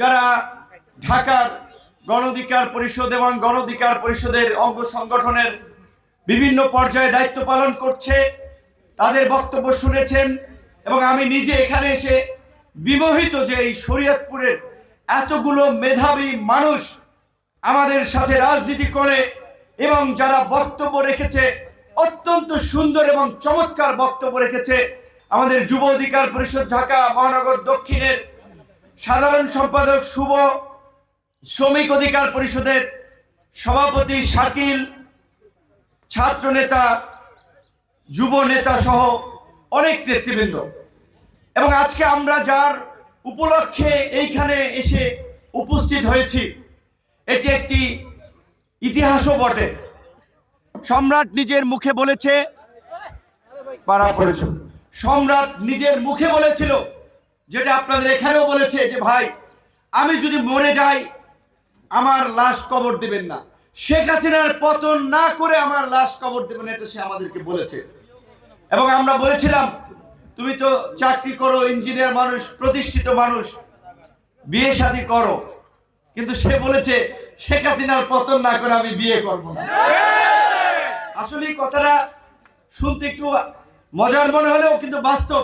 যারা ঢাকার গণ অধিকার পরিষদ এবং গণ অধিকার পরিষদের অঙ্গ সংগঠনের বিভিন্ন পর্যায়ে দায়িত্ব পালন করছে, তাদের বক্তব্য শুনেছেন। এবং আমি নিজে এখানে এসে বিমোহিত যে এই শরীয়তপুরের এতগুলো মেধাবী মানুষ আমাদের সাথে রাজনীতি করে এবং যারা বক্তব্য রেখেছে, অত্যন্ত সুন্দর এবং চমৎকার বক্তব্য রেখেছে। আমাদের যুব অধিকার পরিষদ ঢাকা মহানগর দক্ষিণের সাধারণ সম্পাদক শুভ, শ্রমিক অধিকার পরিষদের সভাপতি শাকিল, ছাত্র নেতা, যুব নেতা সহ অনেক নেতৃবৃন্দ। এবং আজকে আমরা যার উপলক্ষে এইখানে এসে উপস্থিত হয়েছি, এটি একটি ইতিহাসও বটে। সম্রাট নিজের মুখে বলেছে, সম্রাট নিজের মুখে বলেছিল, যেটা আপনাদের এখানেও বলেছে, যে ভাই আমি যদি মরে যাই আমার লাশ কবর দিবেন না, শেখ হাসিনার পতন না করে আমার লাশ কবর দেবেন, এটা সে আমাদেরকে বলেছে। এবং আমরা বলেছিলাম তুমি তো চাকরি করো, ইঞ্জিনিয়ার মানুষ, প্রতিষ্ঠিত মানুষ, বিয়ে শাদী করো, কিন্তু সে বলেছে শেখ হাসিনার পতন না করে আমি বিয়ে করব না। আসলে এই কথাটা শুনতে একটু মজার মনে হলেও কিন্তু বাস্তব।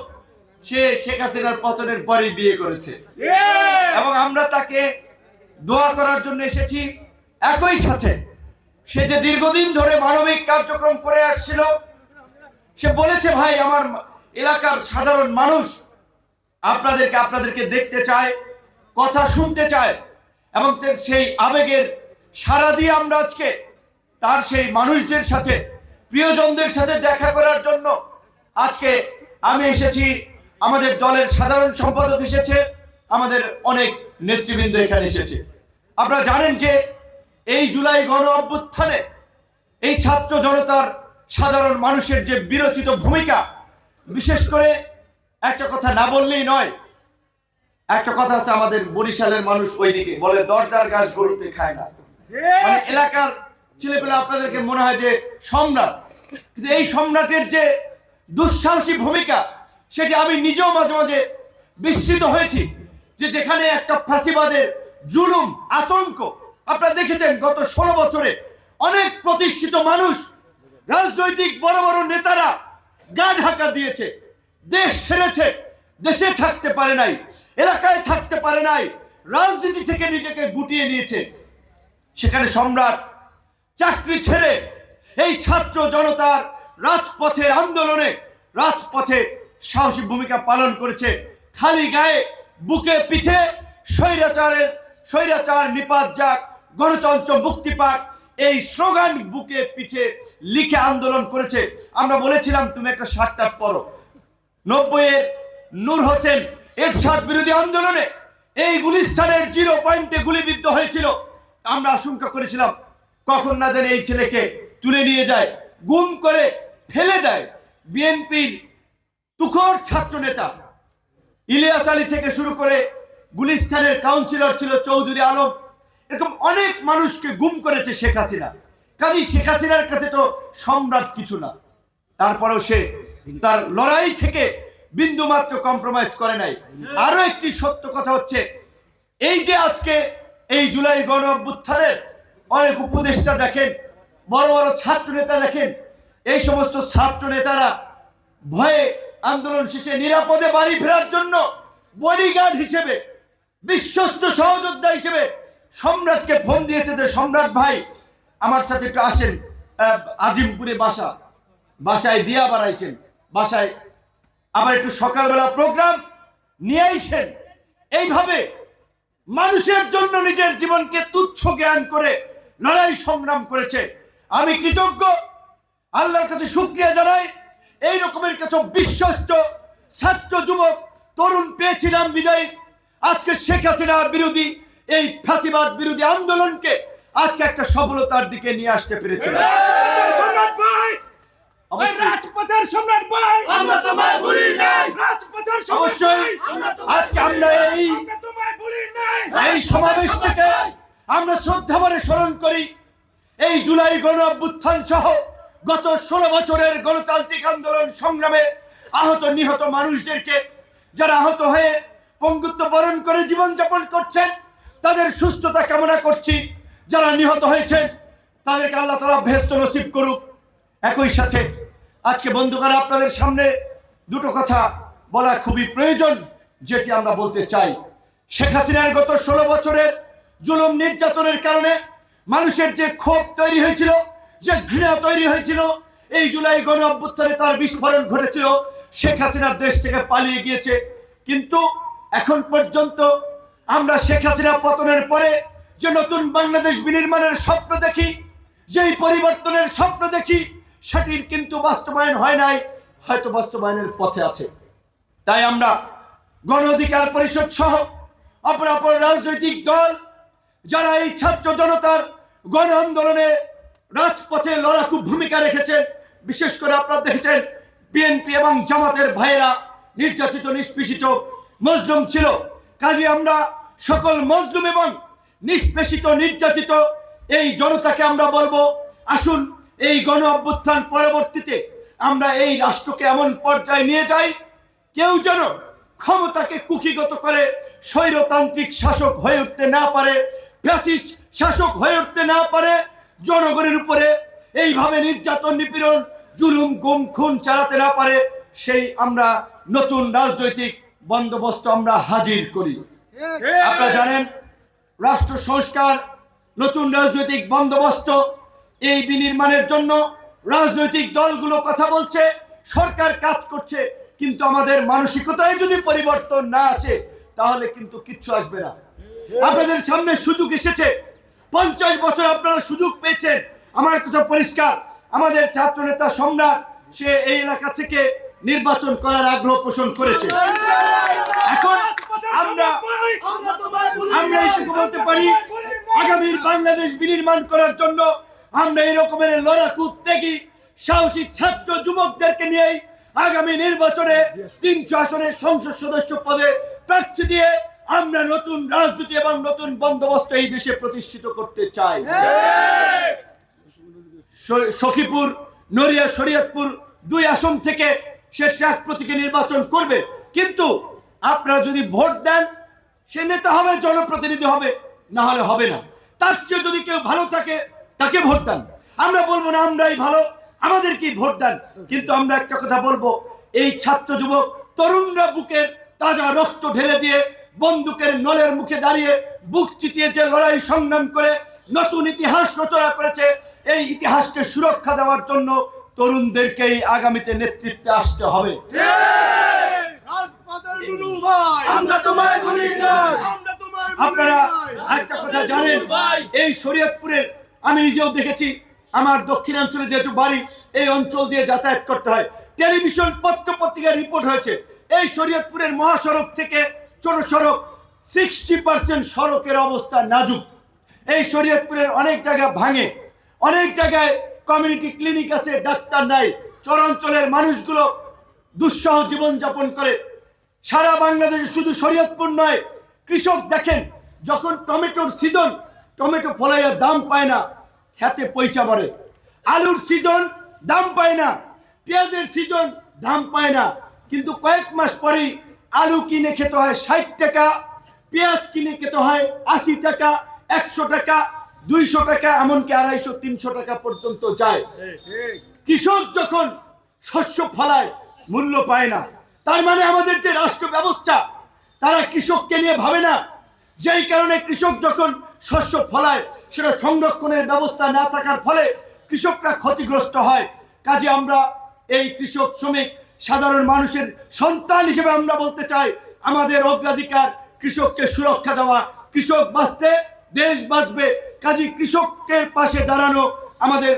সে শেখ হাসিনার পতনের পরই বিয়ে করেছে এবং আমরা তাকে দোয়া করার জন্য এসেছি। একই সাথে সে যে দীর্ঘদিন ধরে মানবিক কার্যক্রম করে আসছিল, সে বলেছে ভাই আমার এলাকার সাধারণ মানুষ আপনাদেরকে দেখতে চায়, কথা শুনতে চায়। এবং সেই আবেগের সাড়া দিয়ে আমরা আজকে তার সেই মানুষদের সাথে, প্রিয়জনদের সাথে দেখা করার জন্য আজকে আমি এসেছি। আমাদের দলের সাধারণ সম্পাদক এসেছে, আমাদের অনেক নেতৃবৃন্দ এখানে এসেছে। আপনারা জানেন যে এই জুলাই গণ অভ্যুত্থানে এই ছাত্র জনতার, সাধারণ মানুষের যে বিরচিত ভূমিকা, বিশেষ করে একটা কথা না বললেই নয়। একটা কথা আছে, আমাদের বরিশালের মানুষ ওইদিকে বলে দরজার গাছ গরুতে খায় না। মানে এলাকার ছেলেপেলে আপনাদেরকে মনে হয় যে সম্রাট, কিন্তু এই সম্রাটের যে দুঃসাহসী ভূমিকা, সেটি আমি নিজেও মাঝে মাঝে বিস্মিত হয়েছি। যে যেখানে একটা ফাঁসিবাদের জুলুম, আতঙ্ক, আপনারা দেখেছেন গত 16 বছরে অনেক প্রতিষ্ঠিত মানুষ, রাজনৈতিক বড় বড় নেতারা গা ঢাকা দিয়েছে, দেশ ছেড়েছে, দেশে থাকতে পারে নাই, এলাকায় থাকতে পারে নাই, রাজনীতি থেকে নিজেকে গুটিয়ে নিয়েছে। সেখানে সম্রাট চাকরি ছেড়ে এই ছাত্র জনতার রাজপথের আন্দোলনে, রাজপথে সাহসী ভূমিকা পালন করেছে। খালি গায়ে, বুকে পিঠে স্বৈরাচার নিপাত যাক, গণতন্ত্র মুক্তি পাক, এই স্লোগান বুকে পিঠে লিখে আন্দোলন করেছে। আমরা বলেছিলাম তুমি একটা শার্ট পরো। 90-এর নূর হোসেন এরশাদ বিরোধী আন্দোলনে এই গুলিস্তানের 0 পয়েন্টে গুলিবিদ্ধ হয়েছিল। আমরা আশঙ্কা করেছিলাম কখন না জানি এই ছেলেকে তুলে নিয়ে যায়, গুম করে ফেলে দেয়। বিএনপির তুখোর ছাত্র নেতা ইলিয়াস আলী থেকে শুরু করে গুলিস্তানের কাউন্সিলর ছিল চৌধুরী আলম, এরকম অনেক মানুষকে গুম করেছে শেখ হাসিনা। কাজী শেখ হাসিনার কাছে তো সম্রাট কিছু না, তারপরেও সে তার লড়াই থেকে বিন্দুমাত্র কম্প্রোমাইজ করে নাই। আরো একটি সত্য কথা হচ্ছে, এই যে আজকে এই জুলাই গণ অভ্যুত্থানের অনেক উপদেষ্টা দেখেন, বড় বড় ছাত্র নেতা দেখেন, এই সমস্ত ছাত্র নেতারা ভয়ে আন্দোলন শেষে নিরাপদে বাড়ি ফেরার জন্য বডিগার্ড হিসেবে, বিশ্বস্ত সহযোদ্ধা হিসেবে সম্রাটকে ফোন দিয়েছে যে সম্রাট ভাই আমার সাথে একটু আসেন, আজিমপুরে বাসায় দিয়া বাড়াইছেন, বাসায় আবার একটু সকালবেলা প্রোগ্রাম নিয়ে আইছেন। এইভাবে মানুষের জন্য নিজের জীবনকে তুচ্ছ জ্ঞান করে লড়াই সংগ্রাম করেছে। আমি কৃতজ্ঞ, আল্লাহর কাছে শুকরিয়া জানাই। এই রকমের কিছু বিশ্বস্ত ছাত্র, যুবক, তরুণ পেয়েছিলাম বিদায় আজকে শেখ হাসিনা বিরোধী এই ফ্যাসিবাদ বিরোধী আন্দোলনকে আজকে একটা সফলতার দিকে নিয়ে আসতে পেরেছিলাম। রাজপথের সম্রাট ভাই, আমরা তোমায় ভুলি নাই। রাজপথের অবশ্যই আজকে আমরা এই সমাবেশটাকে আমরা শ্রদ্ধা ভরে স্মরণ করি। এই জুলাই গণ অভ্যুত্থান সহ গত 16 বছরের গণতান্ত্রিক আন্দোলন সংগ্রামে আহত নিহত মানুষদেরকে, যারা আহত হয়ে পঙ্গুত্ব বরণ করে জীবনযাপন করছেন, তাদের সুস্থতা কামনা করছি। যারা নিহত হয়েছেন তাদেরকে আল্লাহ তাআলা বেহেশত নসিব করুক। একই সাথে আজকে বন্ধুগণ, আপনাদের সামনে দুটো কথা বলা খুবই প্রয়োজন, যেটি আমরা বলতে চাই। শেখ হাসিনার গত 16 বছরের জুলুম নির্যাতনের কারণে মানুষের যে ক্ষোভ তৈরি হয়েছিল, যে ঘৃণা তৈরি হয়েছিল, এই জুলাই গণ অভ্যুত্থানে তার বিস্ফোরণ ঘটেছিল। শেখ হাসিনা দেশ থেকে পালিয়ে গিয়েছে, কিন্তু এখন পর্যন্ত আমরা শেখ হাসিনা পতনের পরে যে নতুন বাংলাদেশ বিনির্মাণের স্বপ্ন দেখি, যেই পরিবর্তনের স্বপ্ন দেখি, সেটির কিন্তু বাস্তবায়ন হয় নাই, হয়তো বাস্তবায়নের পথে আছে। তাই আমরা গণ অধিকার পরিষদ সহ অপর রাজনৈতিক দল যারা এই ছাত্র জনতার গণ আন্দোলনে রাজপথে লড়াকু ভূমিকা রেখেছেন, বিশেষ করে আপনারা দেখেছেন বিএনপি এবং জামাতের ভাইয়েরা নির্যাতিত, নিষ্পেষিত, মজলুম ছিল। কাজে আমরা সকল মজলুম এবং নিষ্পেষিত, নির্যাতিত এই জনতাকে আমরা বলবো, আসুন এই গণ অভ্যুত্থান পরবর্তীতে আমরা এই রাষ্ট্রকে এমন পর্যায়ে নিয়ে যাই, কেউ যেন ক্ষমতাকে কুক্ষিগত করে স্বৈরতান্ত্রিক শাসক হয়ে উঠতে না পারে, ফ্যাসিস্ট শাসক হয়ে উঠতে না পারে, জনগণের উপরে এইভাবে নির্যাতন, নিপীড়ন, জুলুম, গুম, খুন চালাতে না পারে। সেই আমরা নতুন রাজনৈতিক বন্দোবস্ত আমরা হাজির করি। আপনারা জানেন, রাষ্ট্র সংস্কার, নতুন রাজনৈতিক বন্দোবস্ত এই বিনির্মাণের জন্য রাজনৈতিক দলগুলো কথা বলছে, সরকার কাজ করছে, কিন্তু আমাদের মানসিকতায় যদি পরিবর্তন না আসে তাহলে কিন্তু কিচ্ছু আসবে না। আপনাদের সামনে সুযোগ এসেছে, 50 বছর আপনারা সুযোগ পেয়েছেন। আমার কথা পরিষ্কার, আমাদের ছাত্র নেতা সম্রাট সে এই এলাকা থেকে নির্বাচন করার আগ্রহ পোষণ করেছে। এখন আমরা এইটুকু বলতে পারি, আগামীর বাংলাদেশ বিনির্মাণ করার জন্য আমরা এই রকমের লড়াকু, ত্যাগী, সাহসী ছাত্র যুবকদেরকে নিয়েই আগামী নির্বাচনে 300 আসনের সংসদ সদস্য পদে প্রার্থী দিয়ে আমরা নতুন রাজনীতি এবং নতুন বন্দোবস্ত এই দেশে প্রতিষ্ঠিত করতে চাই। সখীপুর, নড়িয়া, শরীয়তপুর 2 আসন থেকে সে ট্রাক প্রতীকে নির্বাচন করবে, কিন্তু আপনারা যদি ভোট দেন সে নেতা হবে, জনপ্রতিনিধি হবে, না হলে হবে না। তার চেয়ে যদি কেউ ভালো থাকে তাকে ভোট দেন। আমরা বলবো না আমরাই ভালো, আমাদেরকেই ভোট দেন। কিন্তু আমরা একটা কথা বলবো, এই ছাত্র যুবক তরুণরা বুকের তাজা রক্ত ঢেলে দিয়ে, বন্দুকের নলের মুখে দাঁড়িয়ে, বুক চিতিয়ে যে লড়াই সংগ্রাম করে নতুন ইতিহাস রচনা করেছে, এই ইতিহাসকে সুরক্ষা দেওয়ার জন্য তরুণদেরকেই আগামীতে নেতৃত্বে আসতে হবে। আপনারা একটা কথা জানেন, এই শরীয়তপুরের আমি নিজেও দেখেছি, আমার দক্ষিণাঞ্চলে যেহেতু বাড়ি, এই অঞ্চল দিয়ে যাতায়াত করতে হয়। টেলিভিশন, পত্র পত্রিকায় রিপোর্ট হয়েছে, এই শরীয়তপুরের মহাসড়ক থেকে ছোট সড়ক 60% সড়কের অবস্থা নাজুক। এই শরীয়তপুরের অনেক জায়গা ভাঙে, অনেক জায়গায় কমিউনিটি ক্লিনিক আছে, ডাক্তার নাই। চরাঞ্চলের মানুষগুলো দুঃসহ জীবনযাপন করে। সারা বাংলাদেশে শুধু শরীয়তপুর নয়, কৃষক দেখেন, যখন টমেটোর সিজন, টমেটো ফলাইয়া দাম পায় না, খেতে পয়সা বাড়ে। আলুর সিজন, দাম পায় না। পেঁয়াজের সিজন, দাম পায় না। কিন্তু কয়েক মাস পরেই আলু কিনে খেতে হয় 60 টাকা, পেঁয়াজ কিনে খেতে হয় 80 টাকা, 100 টাকা, 200 টাকা, এমনকি 250-300 টাকা পর্যন্ত যায়। কৃষক যখন শস্য ফলায় মূল্য পায় না, তার মানে আমাদের যে রাষ্ট্র ব্যবস্থা, তারা কৃষককে নিয়ে ভাবে না। যেই কারণে কৃষক যখন শস্য ফলায়, সেটা সংরক্ষণের ব্যবস্থা না থাকার ফলে কৃষকরা ক্ষতিগ্রস্ত হয়। কাজে আমরা এই কৃষক, শ্রমিক, সাধারণ মানুষের সন্তান হিসেবে আমরা বলতে চাই, আমাদের অগ্রাধিকার কৃষককে সুরক্ষা দেওয়া। কৃষক বাঁচতে দেশ বাঁচবে। কাজে কৃষকের পাশে দাঁড়ানো আমাদের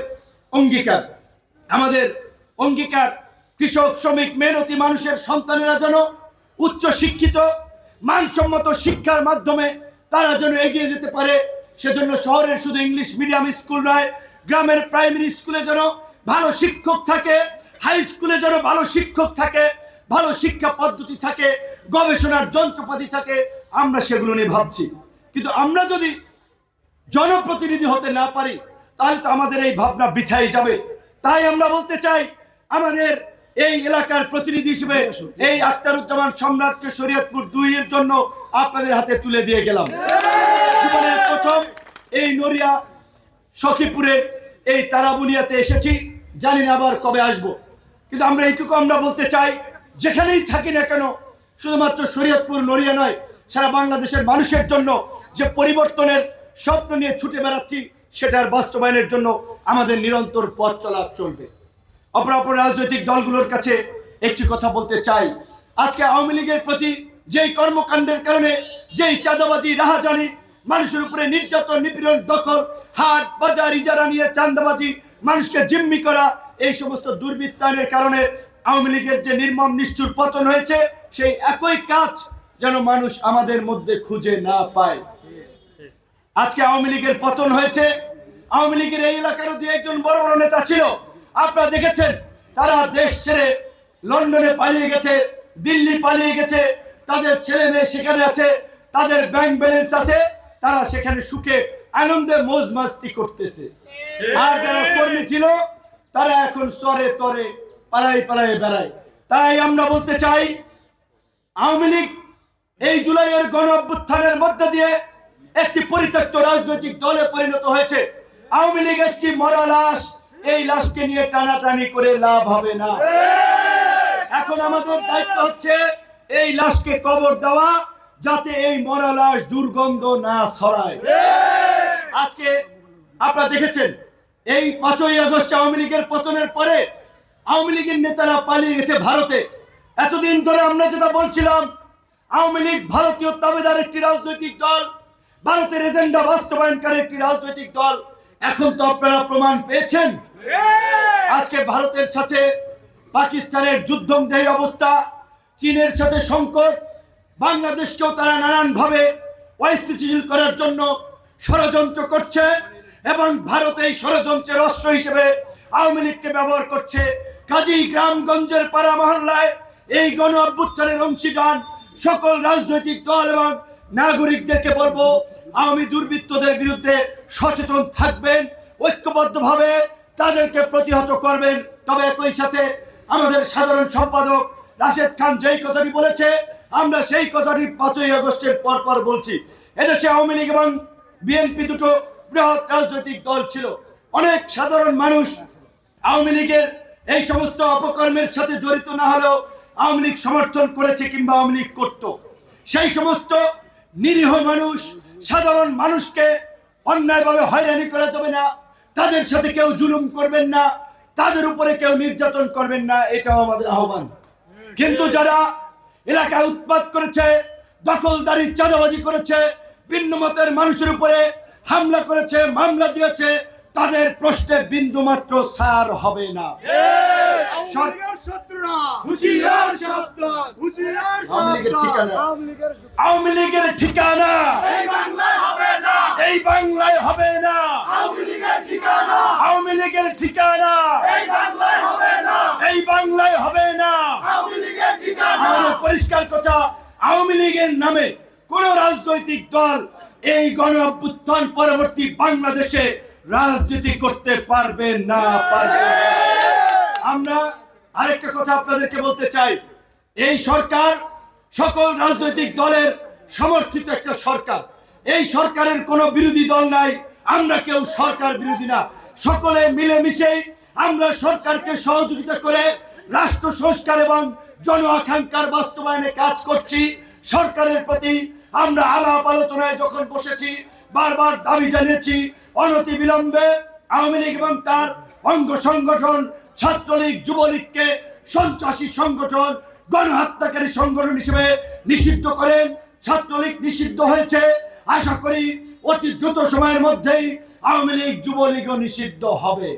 অঙ্গীকার। আমাদের অঙ্গীকার, কৃষক, শ্রমিক, মেহনতি মানুষের সন্তানেরা যেন উচ্চ শিক্ষিত, মানসম্মত শিক্ষার মাধ্যমে তারা যেন এগিয়ে যেতে পারে। সেজন্য শহরের শুধু ইংলিশ মিডিয়াম স্কুল নয়, গ্রামের প্রাইমারি স্কুলে যেন ভালো শিক্ষক থাকে, হাই স্কুলে যেন ভালো শিক্ষক থাকে, ভালো শিক্ষা পদ্ধতি থাকে, গবেষণার যন্ত্রপাতি থাকে। আমরা সেগুলো নিয়ে ভাবছি, কিন্তু আমরা যদি জনপ্রতিনিধি হতে না পারি তাহলে তো আমাদের এই ভাবনা বৃথাই যাবে। তাই আমরা বলতে চাই, আমাদের এই এলাকার প্রতিনিধি হিসেবে এই আখতারুজ্জামান সম্রাটকে শরীয়তপুর 2 এর জন্য আপনাদের হাতে তুলে দিয়ে গেলাম। প্রথম এই নড়িয়া সখীপুরে এই তারাবুনিয়াতে এসেছি, জানি না আবার কবে আসব। কিন্তু আমরা এইটুকু আমরা বলতে চাই, যেখানেই থাকি না কেন, শুধুমাত্র শরীয়তপুর নড়িয়া নয়, সারা বাংলাদেশের মানুষের জন্য যে পরিবর্তনের স্বপ্ন নিয়ে ছুটে বেড়াচ্ছি, সেটার বাস্তবায়নের জন্য আমাদের নিরন্তর পথ চলা চলবে। অপর রাজনৈতিক দলগুলোর কাছে একটি কথা বলতে চাই, আজকে আওয়ামী লীগের প্রতি যেই কর্মকাণ্ডের কারণে, যেই চাঁদাবাজি, রাহাজানি, মানুষের উপরে নির্যাতন, নিপীড়ন, দখল, হাট বাজার ইজারা নিয়ে চাঁদাবাজি, মানুষকে জিম্মি করা, এই সমস্ত দুর্বৃত্তায়নের কারণে আওয়ামী লীগের যে নির্মম নিষ্ঠুর পতন হয়েছে, সেই একই কাজ যেন মানুষ আমাদের মধ্যে খুঁজে না পায়। আজকে আওয়ামী লীগের পতন হয়েছে। আওয়ামী লীগের এই এলাকার দু একজন বড় বড় নেতা ছিল, আপনারা দেখেছেন, তারা দেশ ছেড়ে লন্ডনে পালিয়ে গেছে, দিল্লি পালিয়ে গেছে, তাদের ছেলে মেয়ে সেখানে আছে, তাদের ব্যাংক ব্যালেন্স আছে, তারা সেখানে সুখে আনন্দে মौज মাস্তি করতেছে। আর যারা কর্মী ছিল, তারা এখন চরে তরে পালায় পালায় বেড়ায়। তাই আমরা বলতে চাই, আওয়ামী লীগ এই জুলাইয়ের গণ অভ্যুত্থানের মধ্য দিয়ে একটি পরিত্যক্ত রাজনৈতিক দলে পরিণত হয়েছে। আওয়ামী লীগ একটি মরা লাশ, এই লাশকে নিয়ে টানাটানি করে লাভ হবে না। এখন আমাদের দায়িত্ব হচ্ছে এই লাশকে কবর দেওয়া, যাতে এই মরা লাশ দুর্গন্ধ না ছড়ায়। আজকে আপনারা দেখেছেন, এই 5ই আগস্ট আওয়ামী লীগের পতনের পরে আওয়ামী লীগের নেতারা পালিয়ে গেছে ভারতে। এতদিন ধরে আমরা যেটা বলছিলাম, আওয়ামী লীগ ভারতীয় দাবিদার একটি রাজনৈতিক দল, ভারতের এজেন্ডা বাস্তবায়নকারী একটি রাজনৈতিক দল, এখন তো আপনারা প্রমাণ পেয়েছেন। আজকে ভারতের সাথে পাকিস্তানের যুদ্ধংদেহী অবস্থা, চীনের সাথে সংকট, বাংলাদেশকেও তারা নানানভাবে অস্থিতিশীল করার জন্য ষড়যন্ত্র করছে, এবং ভারত এই ষড়যন্ত্রের অস্ত্র হিসেবে আওয়ামী লীগকে ব্যবহার করছে। কাজেই গ্রামগঞ্জের পাড়া মহল্লায় এই গণ অভ্যুত্থানের অংশীদার সকল রাজনৈতিক দল এবং নাগরিকদেরকে বলবো, আওয়ামী দুর্বৃত্তদের বিরুদ্ধে সচেতন থাকবেন, ঐক্যবদ্ধভাবে তাদেরকে প্রতিহত করবেন। তবে একই সাথে আমাদের সাধারণ সম্পাদক রাশেদ খান যেই কথাটি বলেছে, আমরা সেই কথাটি 5ই আগস্টের পর বলছি। এদেশে আওয়ামী লীগ এবং বিএনপি দুটো বৃহৎ রাজনৈতিক দল ছিল। অনেক সাধারণ মানুষ আওয়ামী লীগের এই সমস্ত অপকর্মের সাথে জড়িত না হলেও আওয়ামী লীগ সমর্থন করেছে কিংবা আওয়ামী লীগ করত। সেই সমস্ত নিরীহ মানুষ, সাধারণ মানুষকে অন্যায়ভাবে হয়রানি করা যাবে না, তাদের সাথে কেউ জুলুম করবেন না, তাদের উপরে কেউ নির্যাতন করবেন না, এটাও আমাদের আহ্বান। কিন্তু যারা এলাকায় উৎপাত করেছে, দখলদারি, চাঁদাবাজি করেছে, ভিন্ন মতের মানুষের উপরে হামলা করেছে, মামলা দিয়েছে, তাদের প্রশ্নে বিন্দু মাত্র ছাড় হবে না। আওয়ামী লীগের ঠিকানা এই বাংলায় হবে না। আওয়ামী লীগের ঠিকানা এই বাংলায় হবে না। আমাদের পরিষ্কার কথা, আওয়ামী লীগের নামে কোন রাজনৈতিক দল এই গণ অভ্যুত্থান পরবর্তী বাংলাদেশে রাজনীতি করতে পারবে না। আমরা আরেকটা কথা আপনাদেরকে বলতে চাই, এই সরকার সকল রাজনৈতিক দলের সমর্থিত একটা সরকার। এই সরকারের কোনো বিরোধী দল নাই, আমরা কেউ সরকার বিরোধী না। সকলে মিলেমিশেই আমরা সরকারকে সহযোগিতা করে রাষ্ট্র সংস্কার এবং জন আকাঙ্ক্ষার বাস্তবায়নে কাজ করছি। সরকারের প্রতি আমরা আলাপ আলোচনায় যখন বসেছি, বারবার দাবি জানিয়েছি, অনতি বিলম্বে আওয়ামী লীগ এবং তার অঙ্গ সংগঠন ছাত্রলীগ, যুবলীগকে সন্ত্রাসী সংগঠন, গণহত্যাকারী সংগঠন হিসেবে নিষিদ্ধ করেন। ছাত্রলীগ নিষিদ্ধ হয়েছে, আশা করি অতি দ্রুত সময়ের মধ্যেই আওয়ামী লীগ, যুবলীগও নিষিদ্ধ হবে।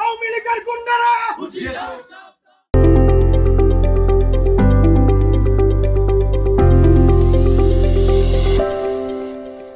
আওয়ামী লীগের গুন্ডারা